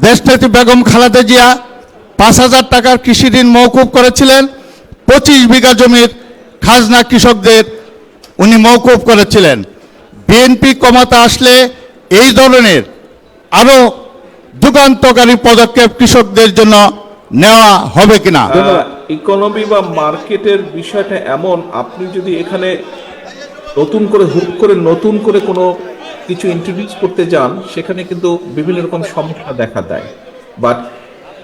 দেশনেত্রী বেগম খালেদা জিয়া 5,000 টাকার কৃষি ঋণ মওকুফ করেছিলেন। 25 বিঘা জমির খাজনা কৃষকদের উনি মওকুফ করেছিলেন। বিএনপি ক্ষমতা আসলে এই ধরনের আরো যুগান্তকারী পদক্ষেপ কৃষকদের জন্য নেওয়া হবে কিনা? ইকোনমি বা মার্কেটের বিষয়টা এমন, আপনি যদি এখানে হুট করে নতুন করে কোনো কিছু ইন্ট্রোডিউস করতে যান, সেখানে কিন্তু বিভিন্ন রকম সমস্যা দেখা দেয়। বাট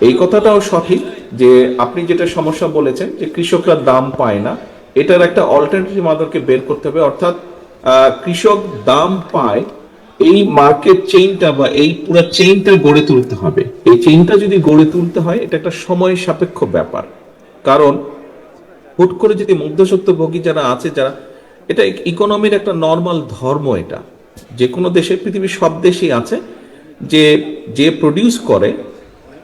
এই কথাটাও সঠিক যে আপনি যেটা সমস্যা বলেছেন যে কৃষকরা দাম পায় না, এটার একটা অল্টারনেটিভ আমাদেরকে বের করতে হবে। অর্থাৎ কৃষক দাম পায়, এই মার্কেট চেইনটা বা এই পুরো চেইনটা গড়ে তুলতে হবে। এই চেইনটা যদি গড়ে তুলতে হয়, এটা একটা সময় সাপেক্ষ ব্যাপার। কারণ হুট করে যদি মধ্যস্বত্বভোগী যারা আছে, যারা, এটা ইকোনমির একটা নর্মাল ধর্ম, এটা যে কোনো দেশে, পৃথিবীর সব দেশেই আছে, যে যে প্রডিউস করে,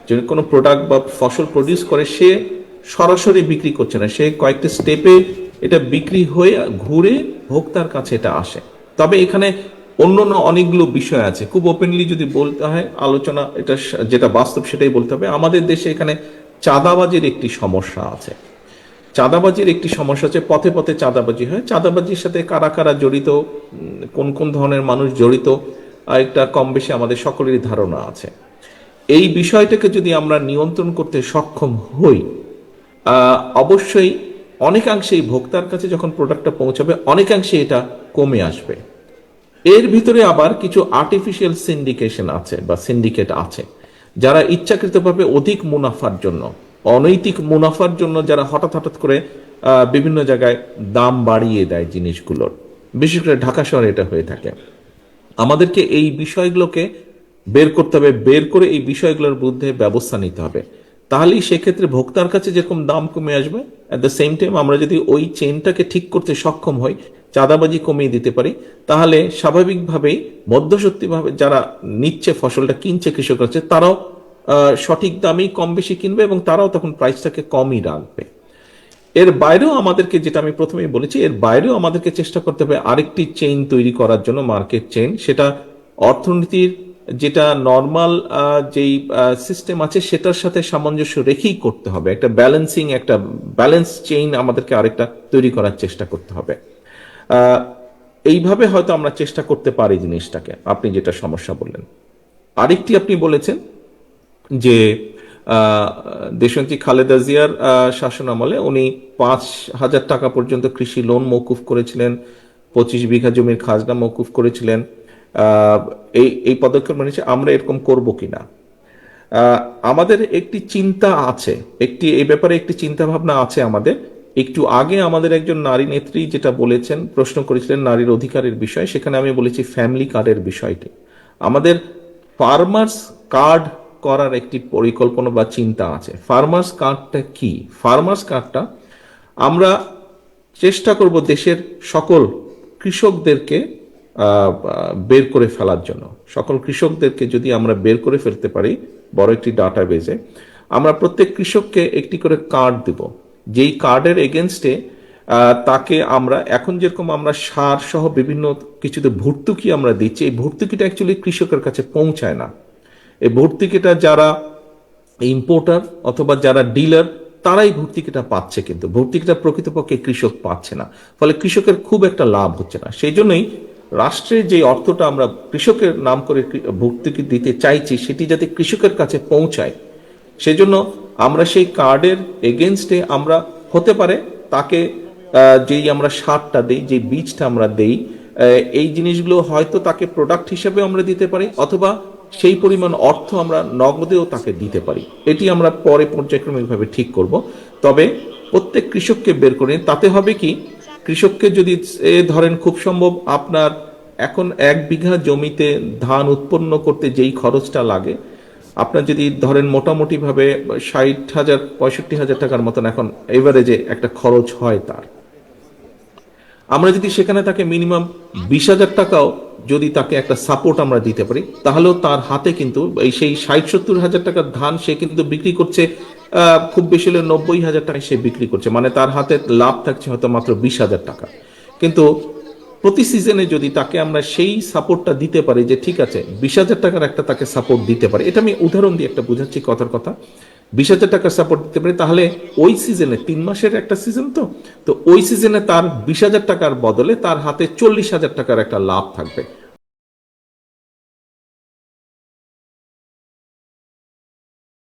যে কোনো প্রোডাক্ট বা ফসল প্রডিউস করে, সে সরাসরি বিক্রি করছে না, সে কয়েকটা স্টেপে এটা বিক্রি হয়ে ঘুরে ভোক্তার কাছে এটা আসে। তবে এখানে অন্য অনেকগুলো বিষয় আছে, খুব ওপেনলি যদি বলতে হয় আলোচনা, এটা যেটা বাস্তব সেটাই বলতে হবে। আমাদের দেশে এখানে চাঁদাবাজির একটি সমস্যা আছে। চাঁদাবাজির একটি সমস্যা আছে, পথে পথে চাঁদাবাজি হয়। চাঁদাবাজির সাথে কারা কারা জড়িত, কোন কোন ধরনের মানুষ জড়িত, একটা কম বেশি আমাদের সকলেরই ধারণা আছে। এই বিষয়টাকে যদি আমরা নিয়ন্ত্রণ করতে সক্ষম হই, অবশ্যই অনেকাংশেই ভোক্তার কাছে যখন প্রোডাক্টটা পৌঁছাবে, অনেকাংশে এটা কমে আসবে। এর ভিতরে আবার কিছু আর্টিফিশিয়াল সিন্ডিকেশন আছে বা সিন্ডিকেট আছে, যারা ইচ্ছাকৃতভাবে অধিক মুনাফার জন্য, অনৈতিক মুনাফার জন্য, যারা হঠাৎ হঠাৎ করে বিভিন্ন জায়গায় দাম বাড়িয়ে দেয় জিনিসগুলোর। বিশেষ করে ঢাকা শহরে এটা হয়ে থাকে। আমাদেরকে এই বিষয়গুলোকে বের করতে হবে, বের করে এই বিষয়গুলোর বিরুদ্ধে ব্যবস্থা নিতে হবে। তাহলেই সেক্ষেত্রে ভোক্তার কাছে যেরকম দাম কমে আসবে, অ্যাট দ্য সেম টাইম আমরা যদি ওই চেনটাকে ঠিক করতে সক্ষম হই, চাঁদাবাজি কমিয়ে দিতে পারি, তাহলে স্বাভাবিকভাবেই মধ্যসত্ত্বভাবে যারা নিচ্ছে, ফসলটা কিনছে কৃষক কাছে, তারাও সঠিক দামেই কম বেশি কিনবে এবং তারাও তখন প্রাইসটাকে কমই রাখবে। এর বাইরেও আমাদেরকে, যেটা আমি প্রথমেই বলেছি, এর বাইরেও আমাদেরকে চেষ্টা করতে হবে আরেকটি চেইন তৈরি করার জন্য, মার্কেট চেইন। সেটা অর্থনীতির যেটা নর্মাল যেই সিস্টেম আছে সেটার সাথে সামঞ্জস্য রেখেই করতে হবে। একটা ব্যালেন্সিং, একটা ব্যালেন্স চেইন আমাদেরকে আরেকটা তৈরি করার চেষ্টা করতে হবে। এইভাবে হয়তো আমরা চেষ্টা করতে পারি জিনিসটাকে। আপনি যেটা সমস্যা বললেন, আরেকটি আপনি বলেছেন যে দেশনেত্রী খালেদা জিয়ার শাসন আমলে উনি 5,000 টাকা পর্যন্ত কৃষি লোন মওকুফ করেছিলেন, 25 বিঘা জমির খাজনা মওকুফ করেছিলেন। এই পদক্ষেপ নিয়েছে, আমরা এরকম করব কিনা, আমাদের একটি চিন্তা আছে, এই ব্যাপারে একটি চিন্তা ভাবনা আছে আমাদের। একটু আগে আমাদের একজন নারী নেত্রী যেটা বলেছেন, প্রশ্ন করেছিলেন নারীর অধিকারের বিষয়, সেখানে আমি বলেছি ফ্যামিলি কার্ডের বিষয়টি। আমাদের ফার্মার্স কার্ড করার একটি পরিকল্পনা বা চিন্তা আছে। ফার্মার্স কার্ডটা কি? ফার্মার্স কার্ডটা আমরা চেষ্টা করব দেশের সকল কৃষকদেরকে বের করে ফেলার জন্য। সকল কৃষকদেরকে যদি আমরা বের করে ফেলতে পারি বড় একটি ডাটাবেজে, আমরা প্রত্যেক কৃষককে একটি করে কার্ড দেব, যেই কার্ডের এগেনস্টে তাকে আমরা, এখন যেরকম আমরা সার সহ বিভিন্ন কিছুতে ভর্তুকি আমরা দিচ্ছি, এই ভর্তুকিটা অ্যাকচুয়ালি কৃষকের কাছে পৌঁছায় না। এই ভর্তুকিটা যারা ইম্পোর্টার অথবা যারা ডিলার, তারাই ভর্তুকিটা পাচ্ছে, কিন্তু ভর্তুকিটা প্রকৃতপক্ষে কৃষক পাচ্ছে না। ফলে কৃষকের খুব একটা লাভ হচ্ছে না। সেই জন্যই রাষ্ট্রের যে অর্থটা আমরা কৃষকের নাম করে ভর্তুকি দিতে চাইছি, সেটি যাতে কৃষকের কাছে পৌঁছায়, সেজন্য আমরা সেই কার্ডের এগেনস্টে আমরা হতে পারে তাকে যেই আমরা সারটা দেই, যে বীজটা আমরা দেই, এই জিনিসগুলো হয়তো তাকে প্রোডাক্ট হিসেবে আমরা দিতে পারি, অথবা সেই পরিমাণ অর্থ আমরা নগদেও তাকে দিতে পারি। এটি আমরা পরে পর্যায়ক্রমিকভাবে ঠিক করব। তবে প্রত্যেক কৃষককে বের করে, তাতে হবে কি, কৃষককে যদি ধরেন খুব সম্ভব আপনার এখন 1 বিঘা জমিতে ধান উৎপন্ন করতে যেই খরচটা লাগে, আপনার যদি ধরেন মোটামুটি ভাবে 60,000 65,000 টাকার মতন এখন এভারেজে একটা খরচ হয় তার, আমরা যদি সেখানে তাকে মিনিমাম 20,000 টাকাও যদি তাকে একটা সাপোর্ট আমরা দিতে পারি, তাহলেও তার হাতে কিন্তু এই সেই 60-70 হাজার টাকার ধান সে কিন্তু বিক্রি করছে, খুব বেশি হলে 90,000 টাকায় সে বিক্রি করছে, মানে তার হাতে লাভ থাকছে হয়তো মাত্র 20,000 টাকা। কিন্তু প্রতি সিজনে যদি তাকে আমরা সেই সাপোর্টটা দিতে পারি, যে ঠিক আছে 20,000 টাকার একটা তাকে সাপোর্ট দিতে পারি, এটা আমি উদাহরণ দিয়ে একটা বুঝাচ্ছি কথার কথা, 20,000 টাকার সাপোর্ট দিতে পারি, তাহলে ওই সিজনে 3 মাসের একটা সিজন, তো ওই সিজনে তার 20,000 টাকার বদলে তার হাতে 40,000 টাকার একটা লাভ থাকবে।